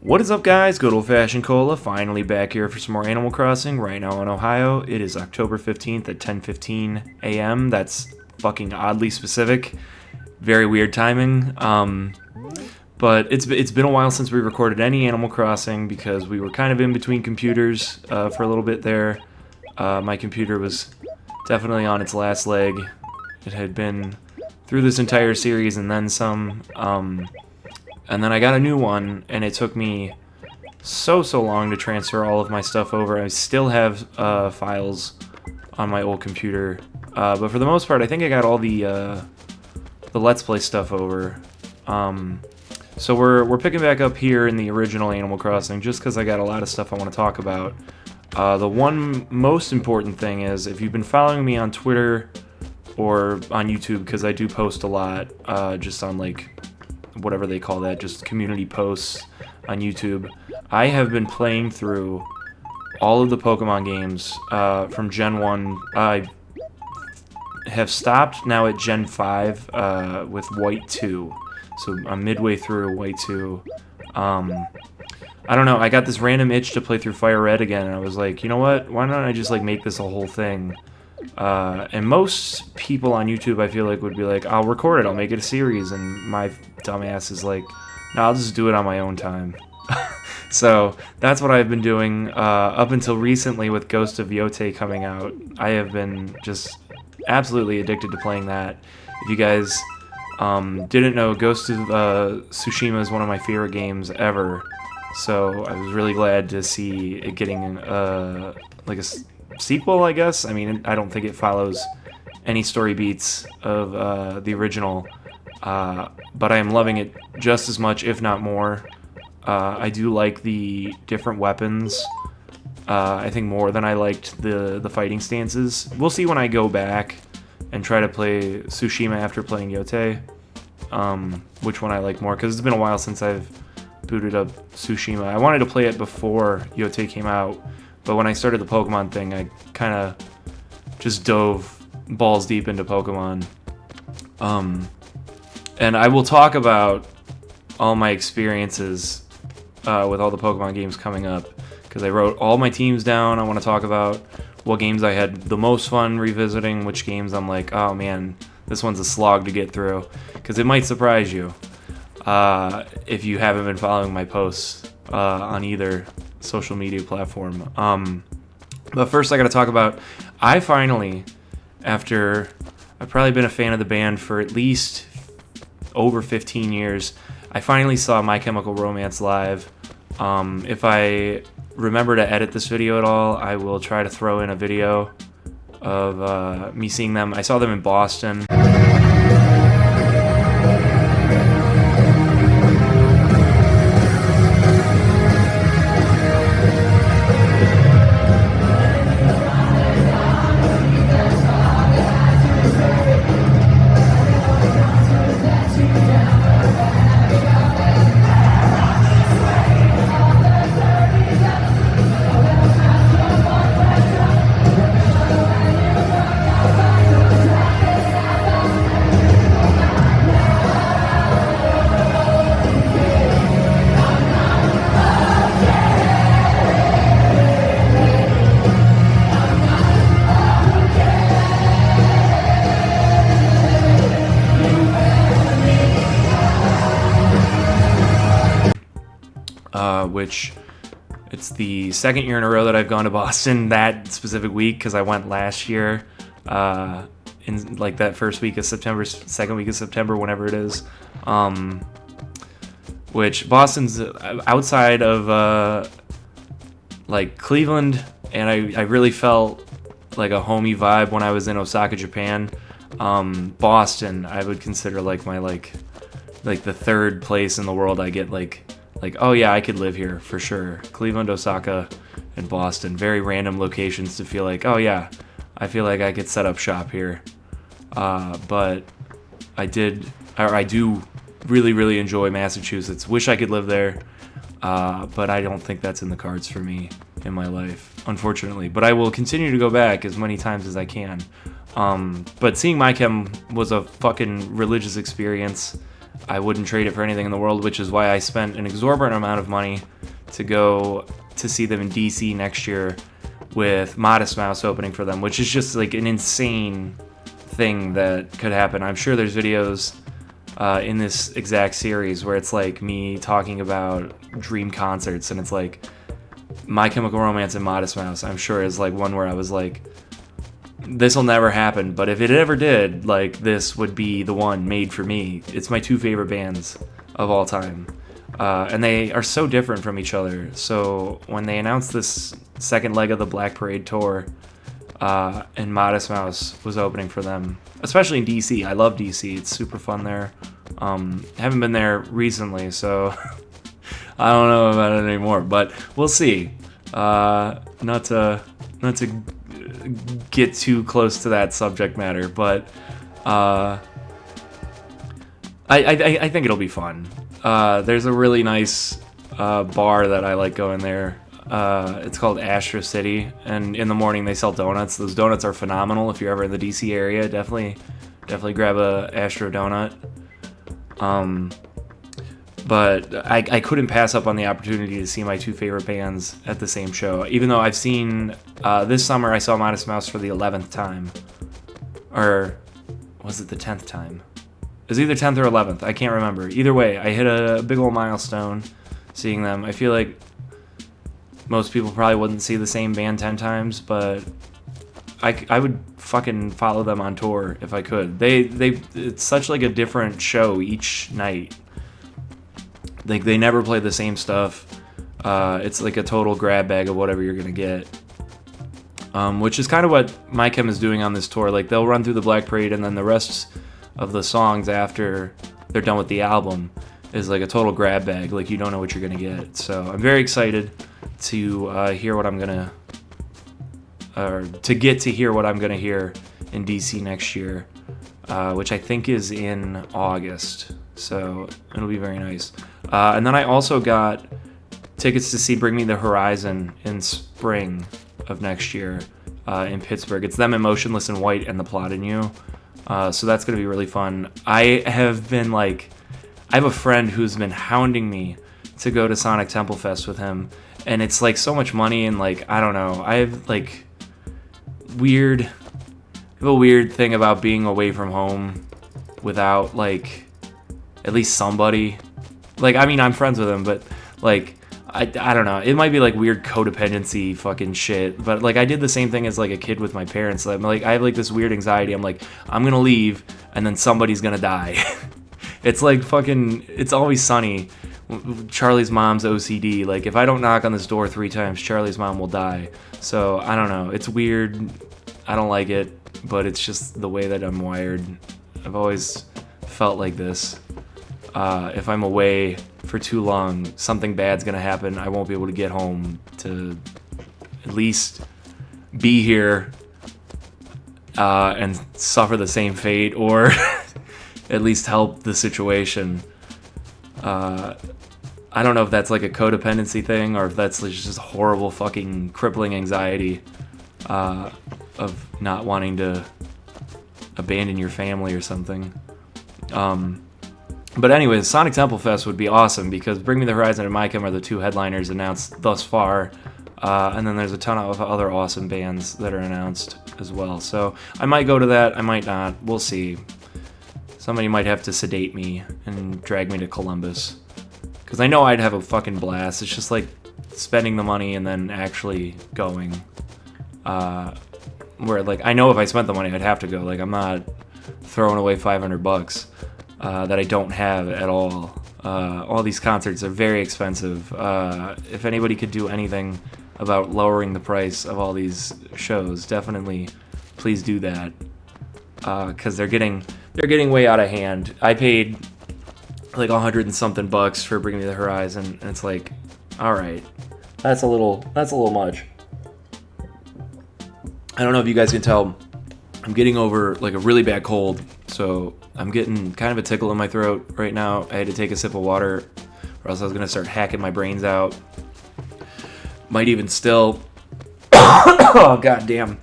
What is up, guys? Good old-fashioned cola, finally back here for some more Animal Crossing right now in Ohio. It is October 15th at 10:15 a.m. That's fucking oddly specific. Very weird timing. But it's been a while since we recorded any Animal Crossing because we were kind of in between computers for a little bit there. My computer was definitely on its last leg. It had been through this entire series and then some. And then I got a new one, and it took me so long to transfer all of my stuff over. I still have files on my old computer, but for the most part, I think I got all the Let's Play stuff over. So we're picking back up here in the original Animal Crossing, just because I got a lot of stuff I want to talk about. The one most important thing is, if you've been following me on Twitter or on YouTube, because I do post a lot, just on like whatever they call that, just community posts on YouTube. I have been playing through all of the Pokemon games from Gen 1. I have stopped now at Gen 5 with White 2. So I'm midway through White 2. I don't know, I got this random itch to play through Fire Red again, and I was like, you know what, why don't I just like make this a whole thing? And most people on YouTube, I feel like, would be like, I'll record it, I'll make it a series, and my dumbass is like, no, I'll just do it on my own time. So that's what I've been doing up until recently with Ghost of Yotei coming out. I have been just absolutely addicted to playing that. If you guys didn't know, Ghost of Tsushima is one of my favorite games ever, so I was really glad to see it getting like a sequel, I guess. I mean, I don't think it follows any story beats of the original, but I am loving it just as much, if not more. I do like the different weapons, I think more than I liked the fighting stances. We'll see when I go back and try to play Tsushima after playing Yotei, which one I like more, because it's been a while since I've booted up Tsushima. I wanted to play it before Yotei came out, but when I started the Pokemon thing, I kind of just dove balls deep into Pokemon. And I will talk about all my experiences with all the Pokemon games coming up, because I wrote all my teams down. I want to talk about what games I had the most fun revisiting, which games I'm like, oh man, this one's a slog to get through, because it might surprise you if you haven't been following my posts on either social media platform. But first I gotta talk about, I finally, after I've probably been a fan of the band for at least over 15 years, I finally saw My Chemical Romance live. If I remember to edit this video at all, I will try to throw in a video of me seeing them. I saw them in Boston. Which it's the second year in a row that I've gone to Boston that specific week, because I went last year in like that first week of September, second week of September, whenever it is. Which Boston's outside of like Cleveland, and I really felt like a homey vibe when I was in Osaka, Japan. Boston, I would consider like my like the third place in the world. I get like, oh yeah, I could live here for sure. Cleveland, Osaka, and Boston. Very random locations to feel like, oh yeah, I feel like I could set up shop here. But I do really, really enjoy Massachusetts. Wish I could live there, but I don't think that's in the cards for me in my life, unfortunately. But I will continue to go back as many times as I can. But seeing My Chem was a fucking religious experience. I wouldn't trade it for anything in the world, which is why I spent an exorbitant amount of money to go to see them in DC next year with Modest Mouse opening for them, which is just like an insane thing that could happen. I'm sure there's videos in this exact series where it's like me talking about dream concerts, and it's like My Chemical Romance and Modest Mouse, I'm sure, is like one where I was like, this will never happen, but if it ever did, like, this would be the one made for me. It's my two favorite bands of all time. And they are so different from each other. So when they announced this second leg of the Black Parade tour, and Modest Mouse was opening for them, especially in DC. I love DC. It's super fun there. Haven't been there recently, so I don't know about it anymore, but we'll see. Not to get too close to that subject matter, but I think it'll be fun. There's a really nice bar that I like going there. It's called Astro City, and in the morning they sell donuts. Those donuts are phenomenal. If you're ever in the DC area, definitely grab a Astro donut. But I couldn't pass up on the opportunity to see my two favorite bands at the same show. Even though I've seen, this summer I saw Modest Mouse for the 11th time. Or was it the 10th time? It was either 10th or 11th. I can't remember. Either way, I hit a big old milestone seeing them. I feel like most people probably wouldn't see the same band 10 times, but I would fucking follow them on tour if I could. It's such like a different show each night. Like, they never play the same stuff. It's like a total grab bag of whatever you're gonna get. Which is kind of what My Chem is doing on this tour. Like, they'll run through the Black Parade, and then the rest of the songs after they're done with the album is like a total grab bag. Like, you don't know what you're gonna get. So I'm very excited to hear what I'm gonna, or to get to hear what I'm gonna hear in DC next year, which I think is in August. So it'll be very nice. And then I also got tickets to see Bring Me the Horizon in spring of next year in Pittsburgh. It's them in Motionless in White and The Plot in You. So that's going to be really fun. I have a friend who's been hounding me to go to Sonic Temple Fest with him. And it's like so much money, and like, I don't know. I have a weird thing about being away from home without like at least somebody. Like, I mean, I'm friends with him, but like, I don't know. It might be like weird codependency fucking shit, but like, I did the same thing as like a kid with my parents. I'm like, I have like this weird anxiety. I'm like, I'm gonna leave and then somebody's gonna die. It's like fucking, It's Always Sunny. Charlie's mom's OCD. Like, if I don't knock on this door 3 times, Charlie's mom will die. So I don't know. It's weird. I don't like it, but it's just the way that I'm wired. I've always felt like this. If I'm away for too long, something bad's gonna happen. I won't be able to get home to at least be here and suffer the same fate, or at least help the situation. I don't know if that's like a codependency thing, or if that's just horrible fucking crippling anxiety of not wanting to abandon your family or something. But anyways, Sonic Temple Fest would be awesome because Bring Me the Horizon and My Chem are the 2 headliners announced thus far. And then there's a ton of other awesome bands that are announced as well. So I might go to that, I might not. We'll see. Somebody might have to sedate me and drag me to Columbus. Because I know I'd have a fucking blast. It's just like spending the money and then actually going. Where like, I know if I spent the money, I'd have to go. Like, I'm not throwing away $500 that I don't have at all. All these concerts are very expensive. If anybody could do anything about lowering the price of all these shows, definitely please do that. Because they're getting way out of hand. I paid like $100 and something for Bring Me the Horizon, and it's like, all right, that's a little much. I don't know if you guys can tell, I'm getting over like a really bad cold, so I'm getting kind of a tickle in my throat right now. I had to take a sip of water, or else I was gonna start hacking my brains out. Oh, goddamn.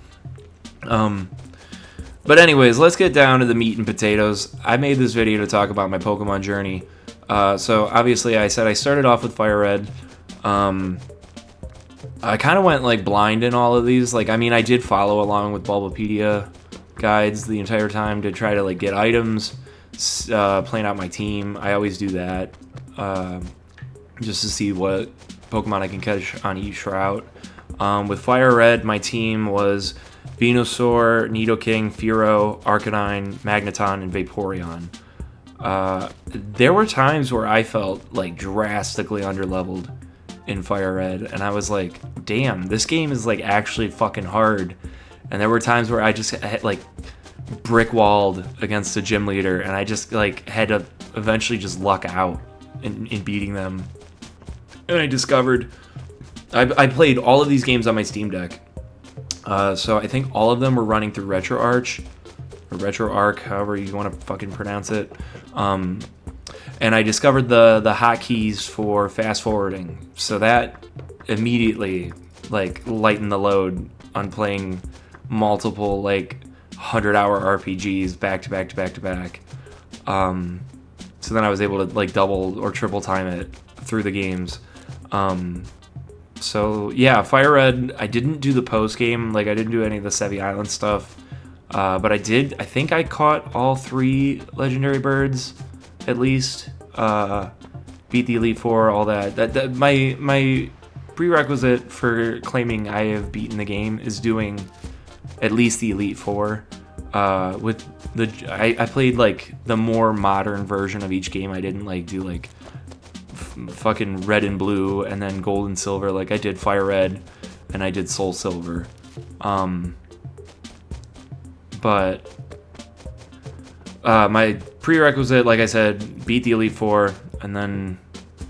But anyways, let's get down to the meat and potatoes. I made this video to talk about my Pokemon journey. So obviously I said I started off with Fire Red. I kind of went like blind in all of these. Like, I mean, I did follow along with Bulbapedia guides the entire time to try to like get items, plan out my team. I always do that just to see what Pokemon I can catch on each route. With Fire Red, my team was Venusaur, Nidoking, Fearow, Arcanine, Magneton, and Vaporeon. There were times where I felt like drastically underleveled in Fire Red, and I was like, damn, this game is like actually fucking hard. And there were times where I just had like brick walled against a gym leader, and I just like had to eventually just luck out in beating them. And I discovered I played all of these games on my Steam Deck. So I think all of them were running through RetroArch, or RetroArch, however you want to fucking pronounce it. And I discovered the hotkeys for fast forwarding, so that immediately like lightened the load on playing multiple like 100-hour RPGs back to back to back to back. So then I was able to like double or triple time it through the games. So yeah, Fire Red, I didn't do the post game, like I didn't do any of the Sevi Island stuff, but I think I caught all 3 legendary birds at least, beat the Elite Four, all that. My prerequisite for claiming I have beaten the game is doing at least the Elite Four. I played like the more modern version of each game. I didn't like do like fucking Red and Blue and then Gold and Silver. Like I did Fire Red and I did Soul Silver. But my prerequisite, like I said, beat the Elite Four, and then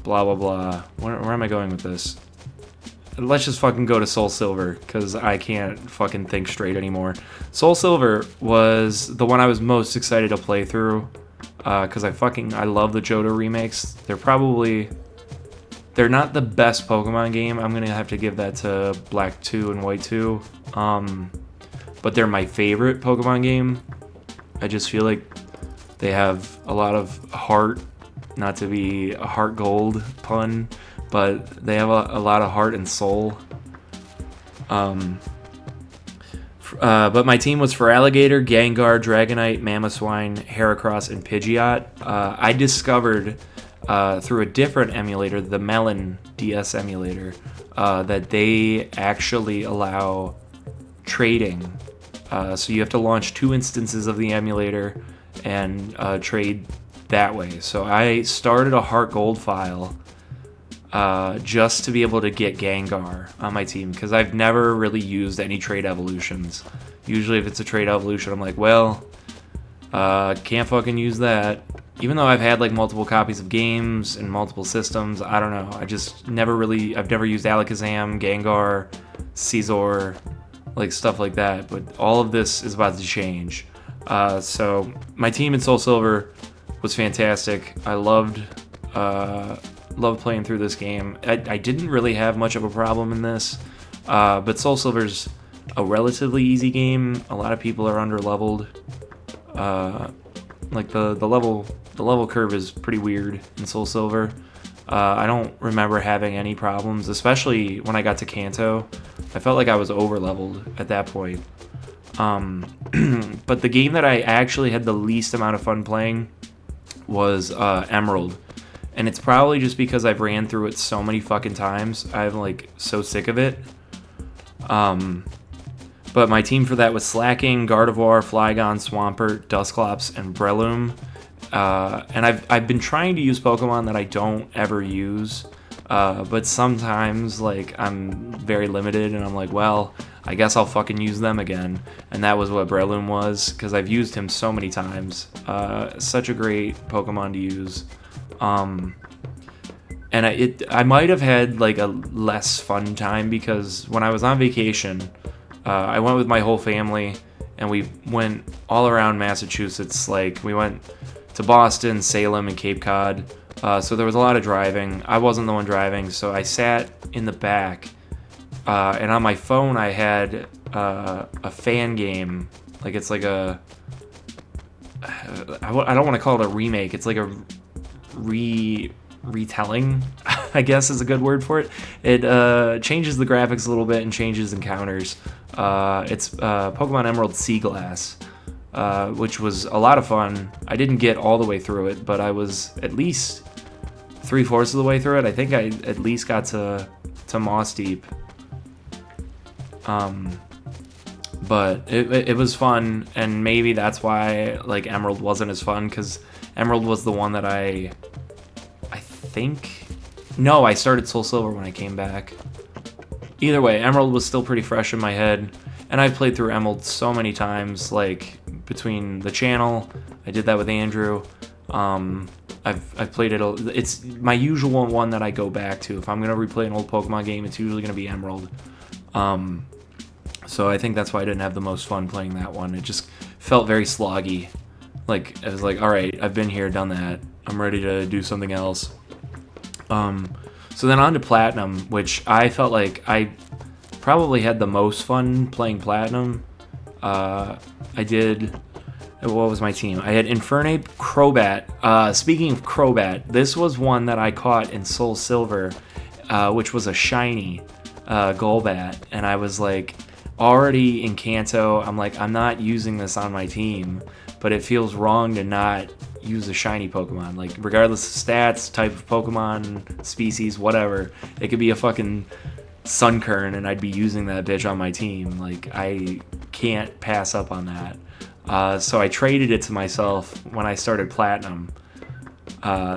blah blah blah. Where am I going with this? Let's just fucking go to Soul Silver, because I can't fucking think straight anymore. Soul Silver was the one I was most excited to play through, because I love the Johto remakes. They're not the best Pokemon game. I'm gonna have to give that to Black 2 and White 2. But they're my favorite Pokemon game. I just feel like they have a lot of heart, not to be a heart gold pun, but they have a lot of heart and soul. But my team was Feraligatr, Gengar, Dragonite, Mamoswine, Heracross, and Pidgeot. I discovered through a different emulator, the Melon DS emulator, that they actually allow trading. So you have to launch 2 instances of the emulator and trade that way. So I started a Heart Gold file just to be able to get Gengar on my team, because I've never really used any trade evolutions. Usually if it's a trade evolution, I'm like, well, can't fucking use that. Even though I've had like multiple copies of games and multiple systems, I don't know. I've never used Alakazam, Gengar, Scizor, like stuff like that. But all of this is about to change. So my team in Soul Silver was fantastic. I loved playing through this game. I didn't really have much of a problem in this, but Soul Silver's a relatively easy game. A lot of people are under-leveled. Like the level curve is pretty weird in Soul Silver. I don't remember having any problems, especially when I got to Kanto. I felt like I was over-leveled at that point. But the game that I actually had the least amount of fun playing was Emerald. And it's probably just because I've ran through it so many fucking times. I'm like so sick of it. But my team for that was Slacking, Gardevoir, Flygon, Swampert, Dusclops, and Breloom. And I've been trying to use Pokemon that I don't ever use. But sometimes like I'm very limited and I'm like, well, I guess I'll fucking use them again. And that was what Breloom was, because I've used him so many times. Such a great Pokemon to use. And I might have had like a less fun time because when I was on vacation, I went with my whole family and we went all around Massachusetts. Like we went to Boston, Salem, and Cape Cod. So there was a lot of driving. I wasn't the one driving, so I sat in the back. And on my phone, I had a fan game, Like it's like a I don't want to call it a remake. It's like a retelling, I guess is a good word for it. It changes the graphics a little bit and changes encounters. It's Pokemon Emerald Sea Glass, which was a lot of fun. I didn't get all the way through it, but I was at least 3/4 of the way through it. I think I at least got to Moss Deep. But it was fun, and maybe that's why like Emerald wasn't as fun, because Emerald was the one that I think, no, I started Soul Silver when I came back. Either way, Emerald was still pretty fresh in my head, and I've played through Emerald so many times, like between the channel, I did that with Andrew. I've played it. It's my usual one that I go back to. If I'm gonna replay an old Pokemon game, it's usually gonna be Emerald. So I think that's why I didn't have the most fun playing that one. It just felt very sloggy. Like, I was like, all right, I've been here, done that. I'm ready to do something else. So then on to Platinum, which I felt like I probably had the most fun playing Platinum. I did, what was my team? I had Infernape, Crobat. Speaking of Crobat, this was one that I caught in Soul Silver, which was a shiny Golbat, and I was like, already in Kanto, I'm like, I'm not using this on my team, but it feels wrong to not use a shiny Pokemon. Like, regardless of stats, type of Pokemon, species, whatever, it could be a fucking Sunkern and I'd be using that bitch on my team. Like, I can't pass up on that. So I traded it to myself when I started Platinum.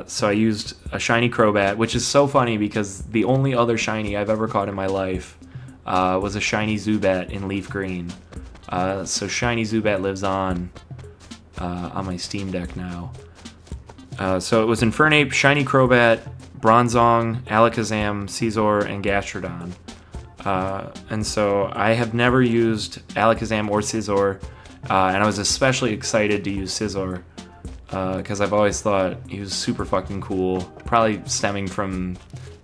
So I used a shiny Crobat, which is so funny because the only other shiny I've ever caught in my life was a shiny Zubat in Leaf Green. So shiny Zubat lives on my Steam Deck now. So it was Infernape, shiny Crobat, Bronzong, Alakazam, Scizor, and Gastrodon. And so I have never used Alakazam or Scizor, and I was especially excited to use Scizor because I've always thought he was super fucking cool, probably stemming from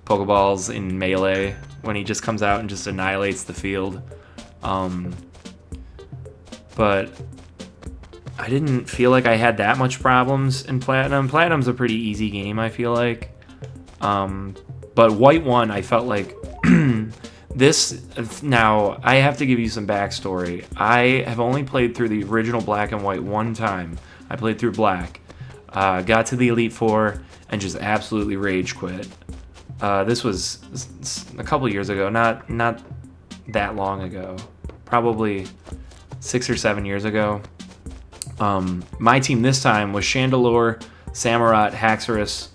Pokeballs in Melee, when he just comes out and just annihilates the field. But I didn't feel like I had that much problems in Platinum. Platinum's a pretty easy game, I feel like. But White 1, I felt like this. Now, I have to give you some backstory. I have only played through the original Black and White one time. I played through Black, got to the Elite Four, and just absolutely rage quit. This was a couple years ago, not that long ago, probably 6 or 7 years ago. My team this time was Chandelure, Samurott, Haxorus,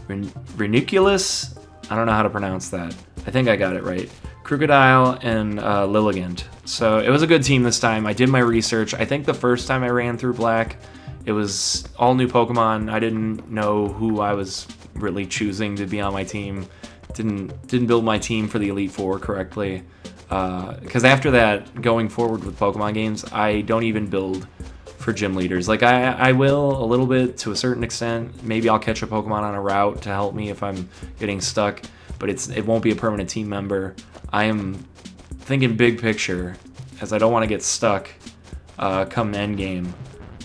Ranunculus, I don't know how to pronounce that. I think I got it right. Krookodile, and Lilligant. So it was a good team this time. I did my research. I think the first time I ran through Black, it was all new Pokemon. I didn't know who I was really choosing to be on my team. Didn't build my team for the Elite Four correctly. Because after that, going forward with Pokemon games, I don't even build for gym leaders. Like, I will a little bit to a certain extent. Maybe I'll catch a Pokemon on a route to help me if I'm getting stuck, but it won't be a permanent team member. I am thinking big picture, as I don't want to get stuck come endgame.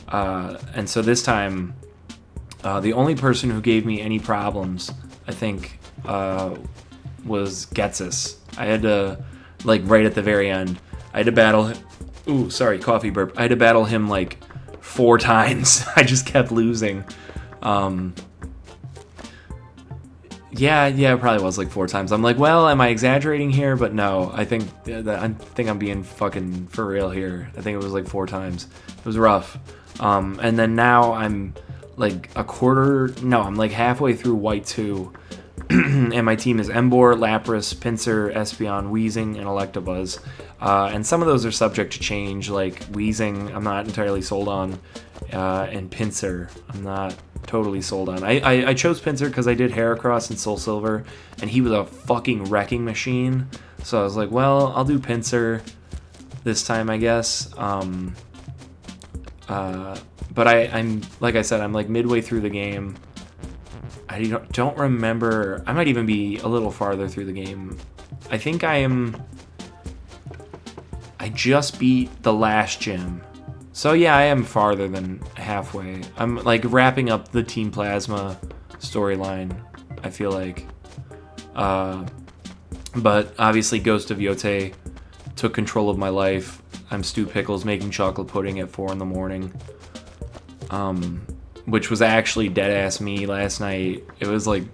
And so this time, the only person who gave me any problems, I think, was Ghetsis. I had to, like, right at the very end, I had to battle him. Ooh, sorry, coffee burp. I had to battle him, like, 4 times. I just kept losing. Yeah, it probably was, like, 4 times. I'm like, well, am I exaggerating here? But no, I think I'm being fucking for real here. I think it was, like, 4 times. It was rough. And then now I'm, like, I'm, like, halfway through White 2. And my team is Emboar, Lapras, Pinsir, Espeon, Weezing, and Electabuzz. And some of those are subject to change, like Weezing I'm not entirely sold on, and Pinsir I'm not totally sold on. I chose Pinsir because I did Heracross in Soul Silver, and he was a fucking wrecking machine. So I was like, well, I'll do Pinsir this time, I guess. But I'm like I said, I'm like midway through the game. I don't remember. I might even be a little farther through the game. I think I just beat the last gym. So yeah, I am farther than halfway. I'm like wrapping up the Team Plasma storyline, I feel like. But obviously Ghost of Yote took control of my life. I'm Stu Pickles making chocolate pudding at 4 in the morning. Which was actually deadass me last night. It was like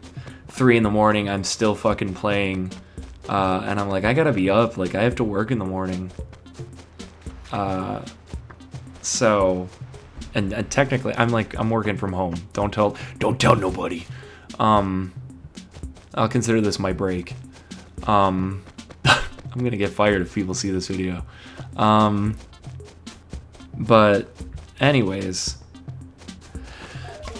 3 in the morning. I'm still fucking playing. And I'm like, I gotta be up. Like, I have to work in the morning. So, and technically, I'm working from home. Don't tell nobody. I'll consider this my break. I'm gonna get fired if people see this video. But anyways,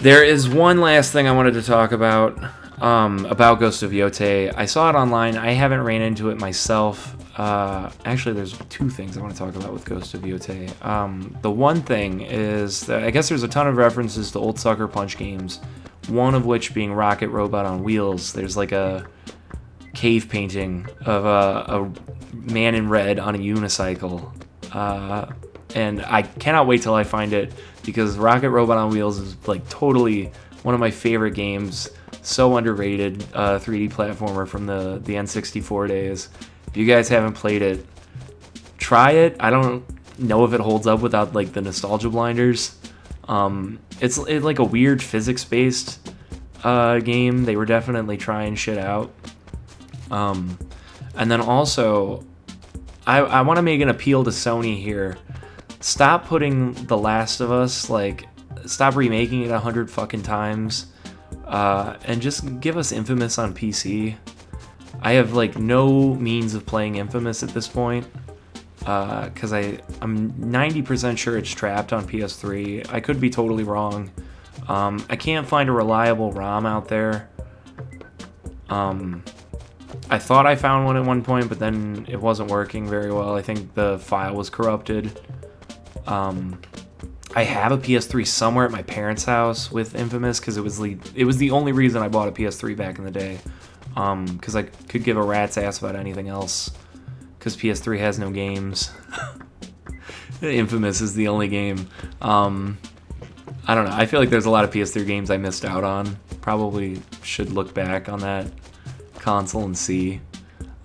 there is one last thing I wanted to talk about Ghost of Yote. I saw it online. I haven't ran into it myself. Actually, there's 2 things I want to talk about with Ghost of Yote. The one thing is that I guess there's a ton of references to old Sucker Punch games, one of which being Rocket Robot on Wheels. There's like a cave painting of a man in red on a unicycle. And I cannot wait till I find it, because Rocket Robot on Wheels is like totally one of my favorite games. So underrated 3D platformer from the N64 days. If you guys haven't played it, try it. I don't know if it holds up without like the nostalgia blinders. It's like a weird physics-based game. They were definitely trying shit out. And then also, I want to make an appeal to Sony here. Stop putting The Last of Us, like, stop remaking it 100 fucking times, and just give us Infamous on PC. I have, like, no means of playing Infamous at this point, because I'm 90% sure it's trapped on PS3. I could be totally wrong. I can't find a reliable ROM out there. I thought I found one at one point, but then it wasn't working very well. I think the file was corrupted. I have a PS3 somewhere at my parents' house with Infamous, because it was the only reason I bought a PS3 back in the day. Because I could give a rat's ass about anything else, because PS3 has no games. Infamous is the only game. I don't know. I feel like there's a lot of PS3 games I missed out on. Probably should look back on that console and see.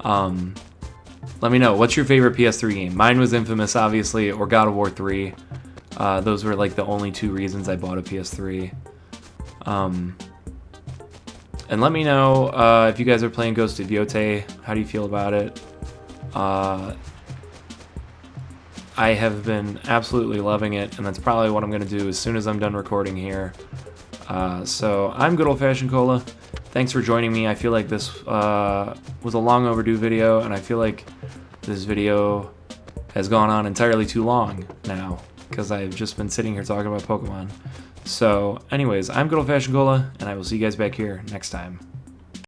Let me know, what's your favorite PS3 game? Mine was Infamous, obviously, or God of War 3. Those were like the only 2 reasons I bought a PS3. And let me know if you guys are playing Ghost of Yote. How do you feel about it? I have been absolutely loving it, and that's probably what I'm going to do as soon as I'm done recording here. So I'm Good Old Fashioned Cola. Thanks for joining me. I feel like this was a long overdue video, and I feel like this video has gone on entirely too long now, because I've just been sitting here talking about Pokemon. So anyways, I'm Good Old Fashioned Cola, and I will see you guys back here next time.